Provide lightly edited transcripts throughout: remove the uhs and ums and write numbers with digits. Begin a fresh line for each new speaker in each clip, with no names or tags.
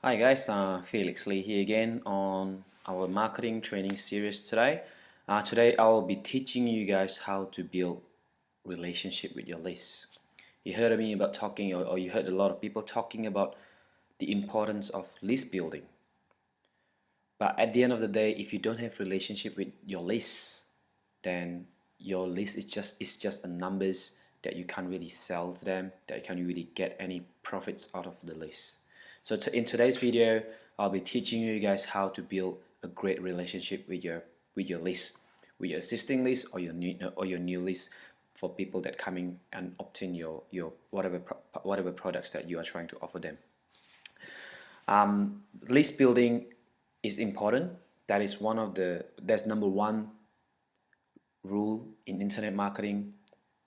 Hi guys, Felix Lee here again on our marketing training series today. Today I'll be teaching you guys how to build relationship with your list. You heard of me about talking, or you heard a lot of people talking about the importance of list building. But at the end of the day, if you don't have relationship with your list, then your list is just a numbers that you can't really sell to them, that you can't really get any profits out of the list. So in today's video, I'll be teaching you guys how to build a great relationship with your list, with your existing list or your new list, for people that coming and obtain your whatever products that you are trying to offer them. List building is important. That's number one rule in internet marketing,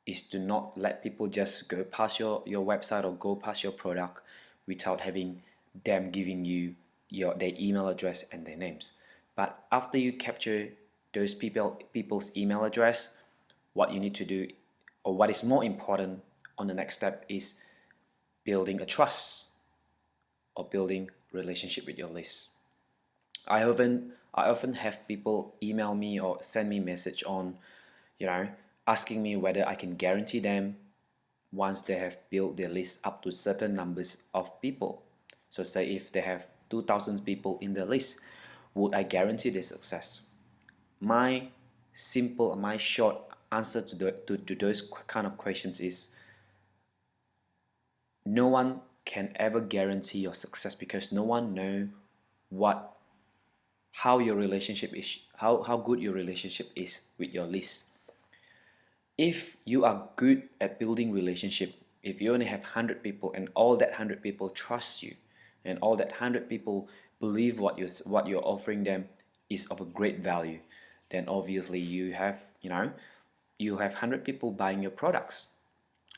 is to not let people just go past your website or go past your product without having them giving you their email address and their names. But after you capture those people's email address, what you need to do, or what is more important on the next step, is building a trust or building relationship with your list. I often have people email me or send me message on, asking me whether I can guarantee them, once they have built their list up to certain numbers of people. So say if they have 2,000 people in the list, would I guarantee their success? My short answer to those kind of questions is no one can ever guarantee your success, because no one know what how your relationship is, how good your relationship is with your list. If you are good at building relationship, if you only have 100 people and all that 100 people trust you, and all that 100 people believe what you're offering them is of a great value, then obviously you have 100 people buying your products.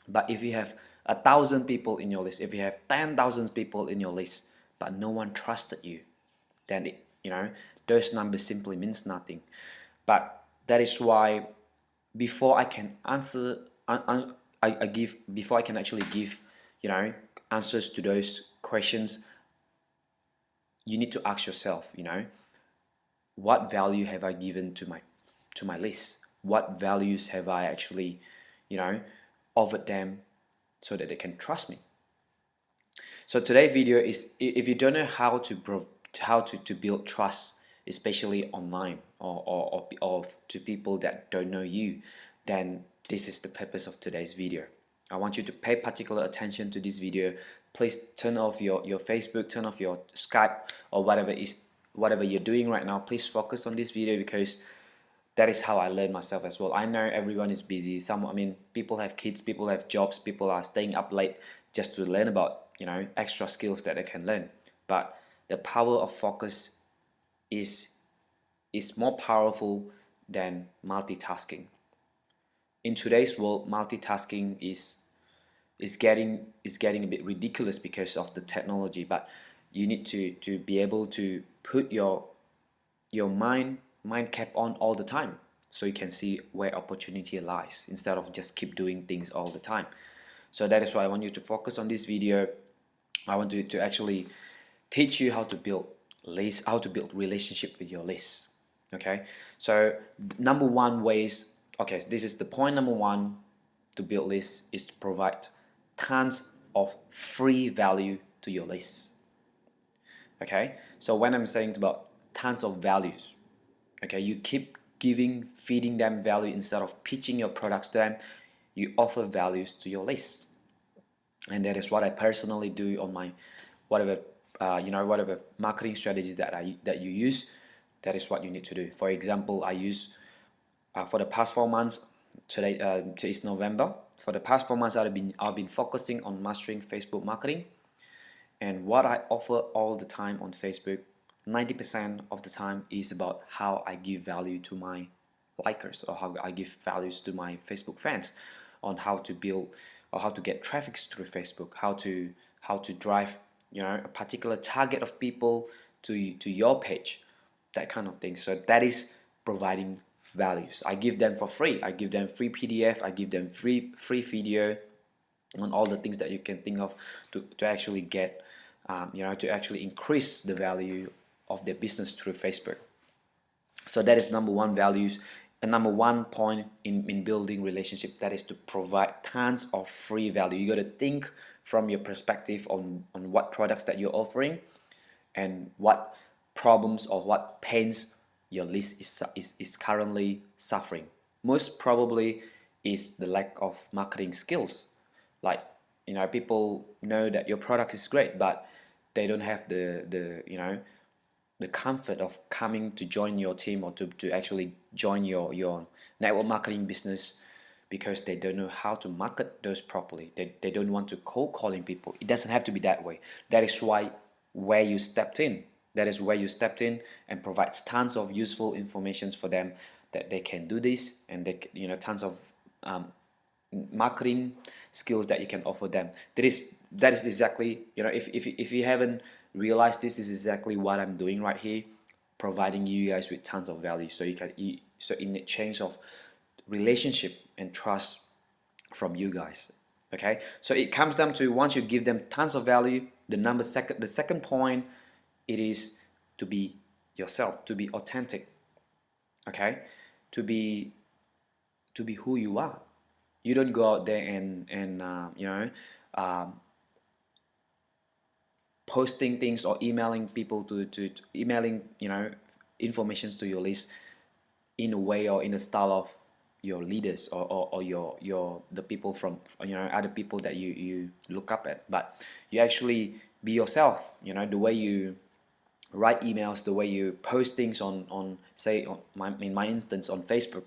But if you have 1,000 people in your list, if you have 10,000 people in your list, but no one trusted you, then those numbers simply means nothing. But that is why, before I can answer, before I can actually give, answers to those questions, you need to ask yourself, what value have I given to my list? What values have I actually, offered them so that they can trust me? So today's video is, if you don't know how to build trust, especially online, or to people that don't know you, then this is the purpose of today's video. I want you to pay particular attention to this video. Please turn off your Facebook, turn off your Skype, or whatever you're doing right now. Please focus on this video, because that is how I learn myself as well. I know everyone is busy. People have kids, people have jobs, people are staying up late just to learn about, extra skills that they can learn. But the power of focus is more powerful than multitasking. In today's world, multitasking is getting a bit ridiculous because of the technology. But you need to be able to put your mind cap on all the time, so you can see where opportunity lies, instead of just keep doing things all the time. So that is why I want you to focus on this video. I want to actually teach you how to build relationship with your list. Okay, so number one ways, okay, this is the point number one to build list, is to provide tons of free value to your list. Okay, so when I'm saying about tons of values, okay, you keep feeding them value instead of pitching your products to them. You offer values to your list, and that is what I personally do on my whatever marketing strategy that you use. That is what you need to do. For example, I use for the past 4 months. Today is November. For the past 4 months, I've been focusing on mastering Facebook marketing, and what I offer all the time on Facebook, 90% of the time, is about how I give value to my likers, or how I give values to my Facebook fans, on how to build or how to get traffic through Facebook, how to drive a particular target of people to your page, that kind of thing. So that is providing values. I give them for free. I give them free PDF. I give them free video on all the things that you can think of to actually get to actually increase the value of their business through Facebook. So that is number one values, and number one point in building relationship, that is to provide tons of free value. You got to think from your perspective on what products that you're offering and what problems or what pains your list is currently suffering. Most probably is the lack of marketing skills. Like, people know that your product is great, but they don't have the comfort of coming to join your team or to actually join your network marketing business, because they don't know how to market those properly. They don't want to cold calling people. It doesn't have to be that way. That is where you stepped in. That is where you stepped in and provides tons of useful information for them, that they can do this, and they tons of marketing skills that you can offer them. That is exactly, if you haven't realized, this is exactly what I'm doing right here, providing you guys with tons of value, so in exchange of relationship and trust from you guys. Okay, so it comes down to, once you give them tons of value, the second point, it is to be yourself, to be authentic. Okay, to be who you are. You don't go out there and posting things or emailing people to emailing informations to your list in a way or in a style of your leaders or your the people from other people that you look up at. But you actually be yourself. The way you write emails, the way you post things on say, in my instance, on Facebook.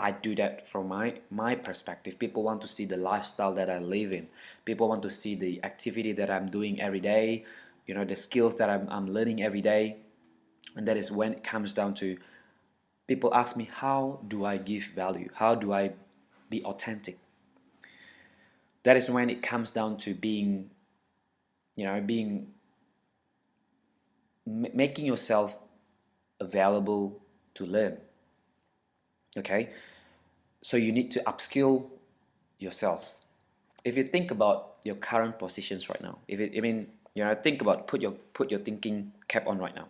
I do that from my perspective. People want to see the lifestyle that I live in. People want to see the activity that I'm doing every day, the skills that I'm learning every day. And that is when it comes down to, people ask me, how do I give value? How do I be authentic? That is when it comes down to making yourself available to learn. Okay, so you need to upskill yourself. If you think about your current positions right now, think about, put your thinking cap on right now.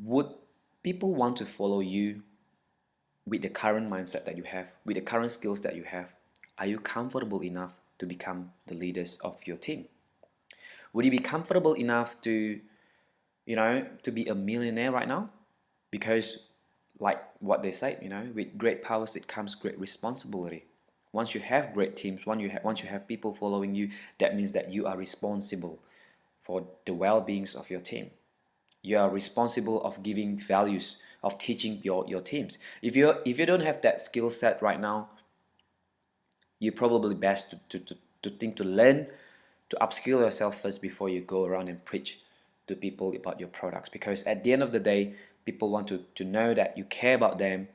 Would people want to follow you with the current mindset that you have, with the current skills that you have? Are you comfortable enough to become the leaders of your team? Would you be comfortable enough to be a millionaire right now? Because, like what they say, with great powers it comes great responsibility. Once you have great teams, once you have people following you, that means that you are responsible for the well-beings of your team. You are responsible of giving values, of teaching your teams. If you don't have that skill set right now, you're probably best to think, to learn, to upskill yourself first before you go around and preach to people about your products. Because at the end of the day, people want to know that you care about them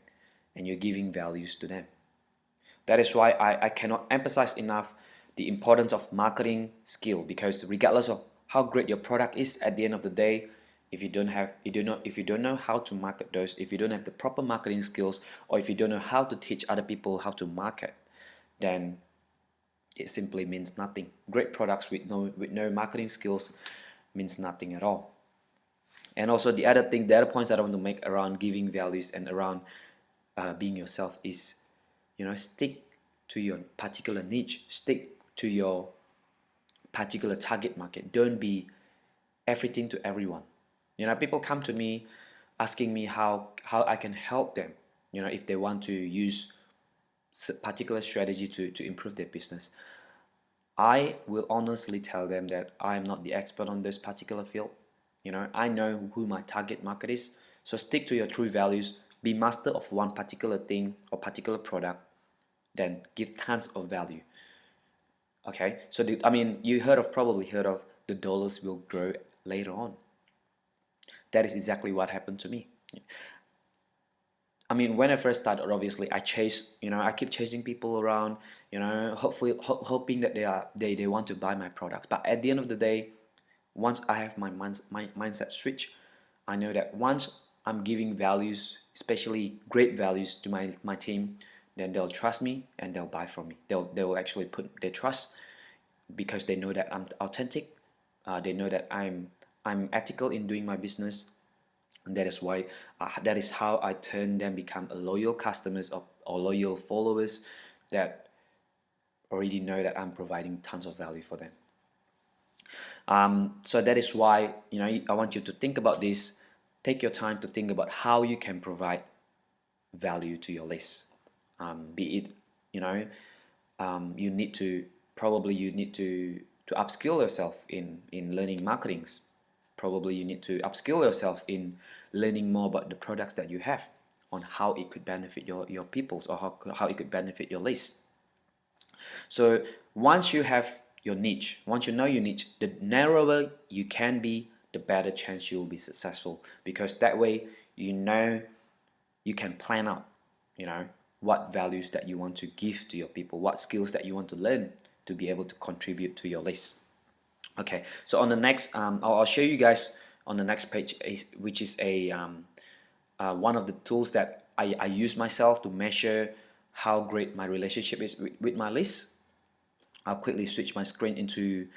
and you're giving values to them. That is why I cannot emphasize enough the importance of marketing skill, because regardless of how great your product is, at the end of the day, if you don't know how to market those, if you don't have the proper marketing skills, or if you don't know how to teach other people how to market, then it simply means nothing. Great products with no marketing skills means nothing at all. And also the other points that I want to make around giving values and around being yourself is, stick to your particular niche, stick to your particular target market. Don't be everything to everyone. People come to me asking me how I can help them, if they want to use particular strategy to improve their business. I will honestly tell them that I am not the expert on this particular field. I know who my target market is. So stick to your true values, be master of one particular thing or particular product, then give tons of value. Okay, so you probably heard of the dollars will grow later on. That is exactly what happened to me. When I first started, obviously I keep chasing people around, hopefully hoping that they want to buy my products. But at the end of the day, once I have my mindset switch, I know that once I'm giving values, especially great values to my team, then they'll trust me and they'll buy from me. They will actually put their trust, because they know that I'm authentic, They know that I'm ethical in doing my business, and that is why that is how I turn them become a loyal customers or loyal followers that already know that I'm providing tons of value for them. So that is why, I want you to think about this. Take your time to think about how you can provide value to your list. Be it, you need to upskill yourself in learning marketings. Probably you need to upskill yourself in learning more about the products that you have, on how it could benefit your peoples, or how it could benefit your list. So once you have your niche, once you know your niche, the narrower you can be, the better chance you will be successful, because that way you can plan out, what values that you want to give to your people, what skills that you want to learn to be able to contribute to your list. Okay, so on the next, I'll show you guys on the next page, which is one of the tools that I use myself to measure how great my relationship is with my list. I'll quickly switch my screen into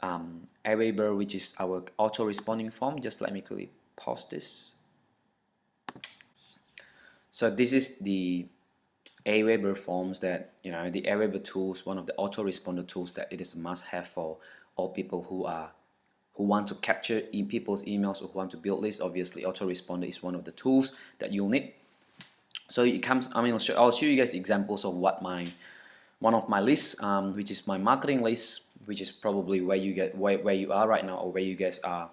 Aweber, which is our auto-responding form. Just let me quickly pause this. So this is the Aweber forms that, the Aweber tools, one of the autoresponder tools that it is a must-have for all people who want to capture people's emails or who want to build lists. Obviously, autoresponder is one of the tools that you'll need. So it comes. I'll show you guys examples of what one of my lists, which is my marketing list, which is probably where you are right now, or where you guys are,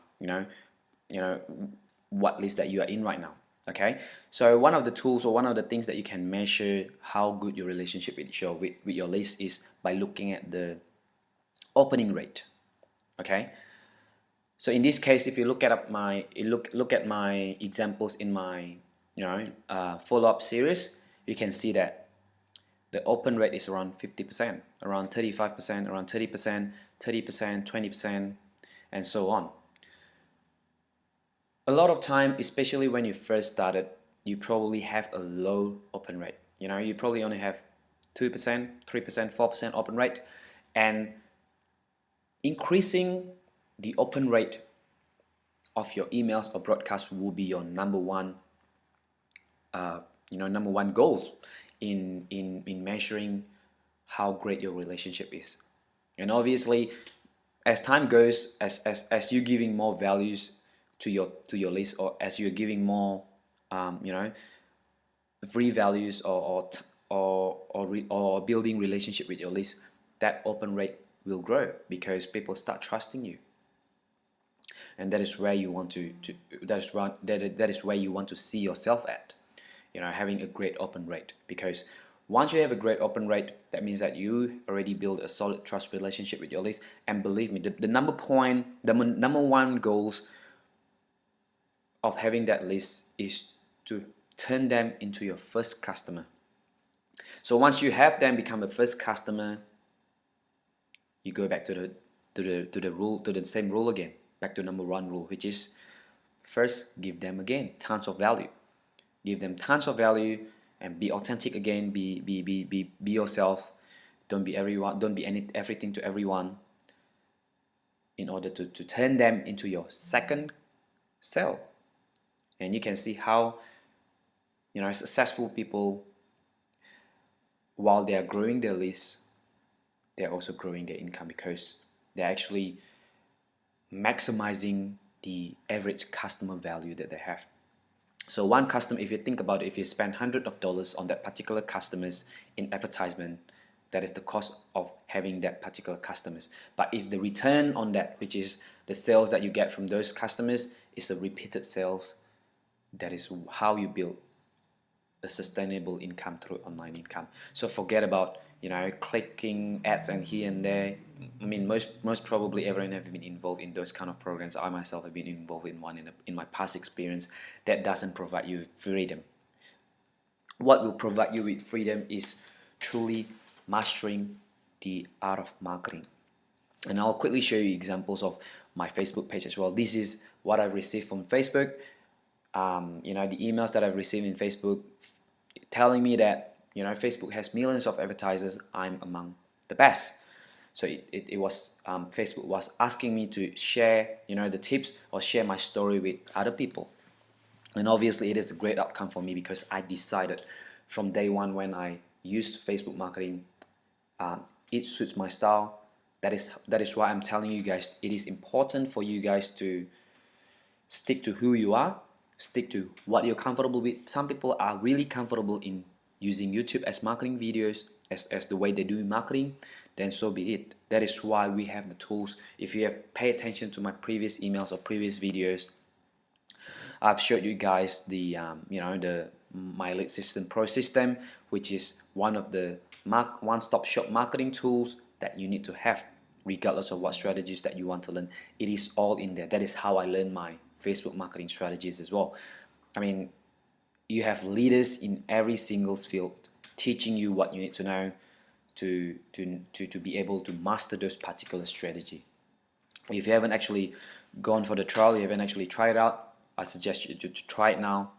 what list that you are in right now. Okay, so one of the tools or one of the things that you can measure how good your relationship with your list is by looking at the opening rate. Okay, so in this case, if you look at my examples in my follow-up series, you can see that the open rate is around 50%, around 35%, around 30%, 30%, 20%, and so on. A lot of time, especially when you first started, you probably have a low open rate. You probably only have 2%, 3%, 4% open rate, and increasing the open rate of your emails or broadcasts will be your number one goals in measuring how great your relationship is. And obviously, as time goes, as you're giving more values to your list, or as you're giving more free values or building relationship with your list, that open rate will grow because people start trusting you. And that is where you want that is where you want to see yourself at, having a great open rate. Because once you have a great open rate, that means that you already build a solid trust relationship with your list. And believe me, the number one goals of having that list is to turn them into your first customer. So once you have them become a first customer, you go back to the same rule again, back to number one rule, which is first give them again tons of value. Give them tons of value and be authentic again. Be yourself. Don't be everything to everyone, in order to turn them into your second sale. And you can see how successful people, while they are growing their list, they're also growing their income, because they're actually maximizing the average customer value that they have. So one customer, if you think about it, if you spend hundreds of dollars on that particular customers in advertisement, that is the cost of having that particular customers. But if the return on that, which is the sales that you get from those customers, is a repeated sales, that is how you build a sustainable income through online income. So forget about clicking ads and here and there. I mean, most probably everyone have been involved in those kind of programs. I myself have been involved in one in my past experience. That doesn't provide you with freedom. What will provide you with freedom is truly mastering the art of marketing. And I'll quickly show you examples of my Facebook page as well. This is what I received from Facebook. The emails that I've received in Facebook telling me that Facebook has millions of advertisers. I'm among the best. So it was Facebook was asking me to share, you know, the tips or share my story with other people. And obviously it is a great outcome for me because I decided from day one when I used Facebook marketing, it suits my style. That is why I'm telling you guys, it is important for you guys to stick to who you are, stick to what you're comfortable with. Some people are really comfortable in using YouTube as marketing videos, as the way they do marketing, then so be it. That is why we have the tools. If you have paid attention to my previous emails or previous videos, I've showed you guys the you know, the My Lead System Pro system, which is one of the one-stop shop marketing tools that you need to have regardless of what strategies that you want to learn. It is all in there. That is how I learned my Facebook marketing strategies as well. I mean, you have leaders in every single field teaching you what you need to know to be able to master those particular strategy. If you haven't actually gone for the trial, you haven't actually tried it out, I suggest you to try it now.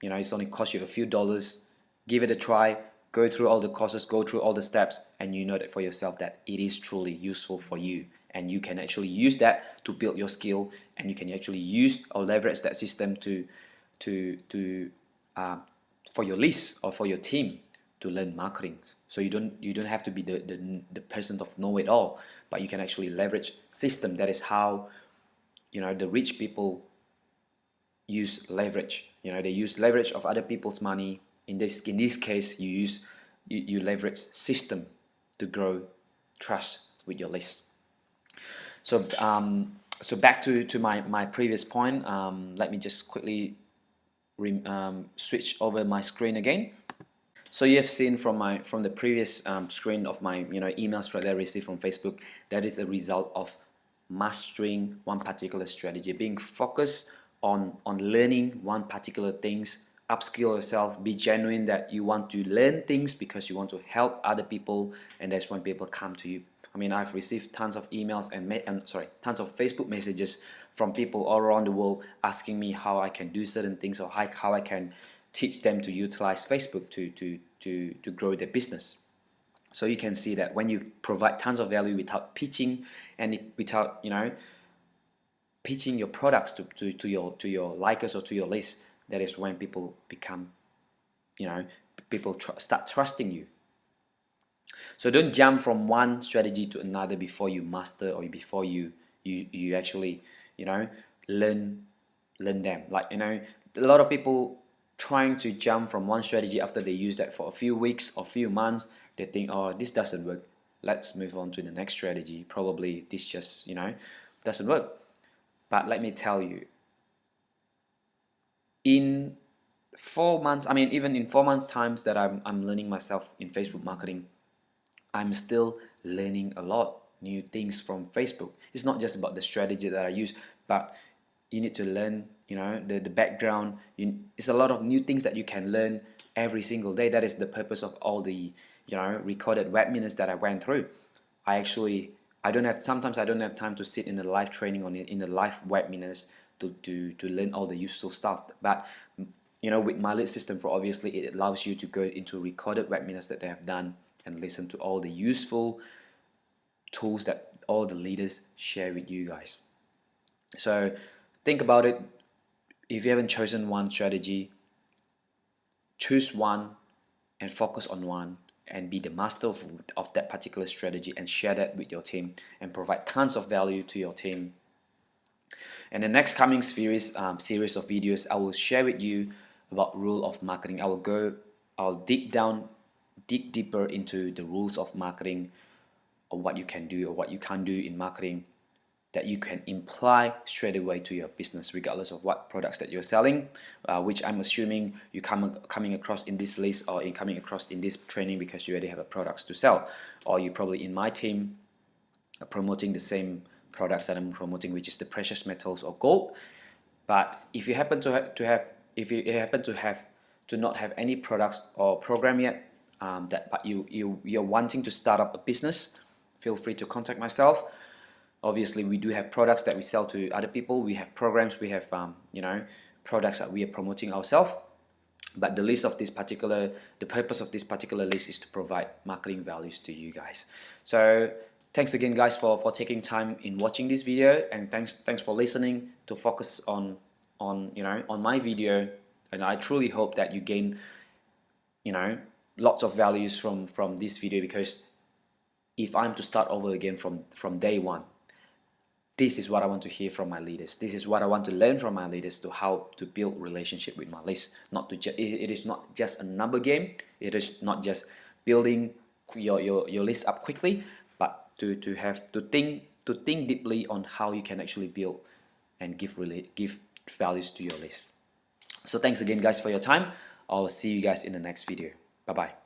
You know, it's only cost you a few dollars. Give it a try, go through all the courses, go through all the steps, and you know that for yourself that it is truly useful for you, and you can actually use that to build your skill, and you can actually use or leverage that system to for your list or for your team to learn marketing. So you don't have to be the person of know it all, but you can actually leverage system. That is how, you know, the rich people use leverage. You know, they use leverage of other people's money. In this case, you leverage system to grow trust with your list. So so back to my previous point. Let me just quickly switch over my screen again. So you have seen from the previous screen of my, you know, emails that I received from Facebook, that is a result of mastering one particular strategy, being focused on learning one particular things, upskill yourself, be genuine that you want to learn things because you want to help other people, and that's when people come to you. I mean, I've received tons of emails and tons of Facebook messages from people all around the world asking me how I can do certain things, or how I can teach them to utilize Facebook to grow their business. So you can see that when you provide tons of value without pitching and without, you know, pitching your products to your likers or to your list, that is when people become, you know, people start trusting you. So don't jump from one strategy to another before you master, or before you actually, you know, learn them. Like, you know, a lot of people trying to jump from one strategy after they use that for a few weeks or few months, they think, oh, this doesn't work, let's move on to the next strategy. Probably this just, you know, doesn't work. But let me tell you, in 4 months, I mean, even in 4 months times that I'm learning myself in Facebook marketing, I'm still learning a lot new things from Facebook. It's not just about the strategy that I use, but you need to learn, you know, the background. It's a lot of new things that you can learn every single day. That is the purpose of all the, you know, recorded webinars that I went through. Sometimes I don't have time to sit in a live training or in the live webinars to learn all the useful stuff. But, you know, with My Lead System Pro, obviously it allows you to go into recorded webinars that they have done and listen to all the useful tools that all the leaders share with you guys. So think about it. If you haven't chosen one strategy, choose one and focus on one, and be the master of that particular strategy, and share that with your team and provide tons of value to your team. And the next coming series of videos, I will share with you about rule of marketing. I'll dig deeper into the rules of marketing, or what you can do or what you can't do in marketing, that you can imply straight away to your business, regardless of what products that you're selling, which I'm assuming you coming across in this list, or coming across in this training, because you already have a products to sell, or you're probably in my team promoting the same products that I'm promoting, which is the precious metals or gold. But if you happen to not have any products or program yet, but you're wanting to start up a business, feel free to contact myself. Obviously, we do have products that we sell to other people. We have programs. We have you know, products that we are promoting ourselves. But the purpose of this particular list is to provide marketing values to you guys. So Thanks again, guys, for taking time in watching this video, and thanks for listening to focus on on my video. And I truly hope that you gain lots of values from this video, because if I'm to start over again from day one, this is what I want to hear from my leaders. This is what I want to learn from my leaders, to how to build relationship with my list. Not to it is not just a number game. It is not just building your list up quickly, but to think deeply on how you can actually build and give values to your list. So thanks again, guys, for your time. I'll see you guys in the next video. Bye bye.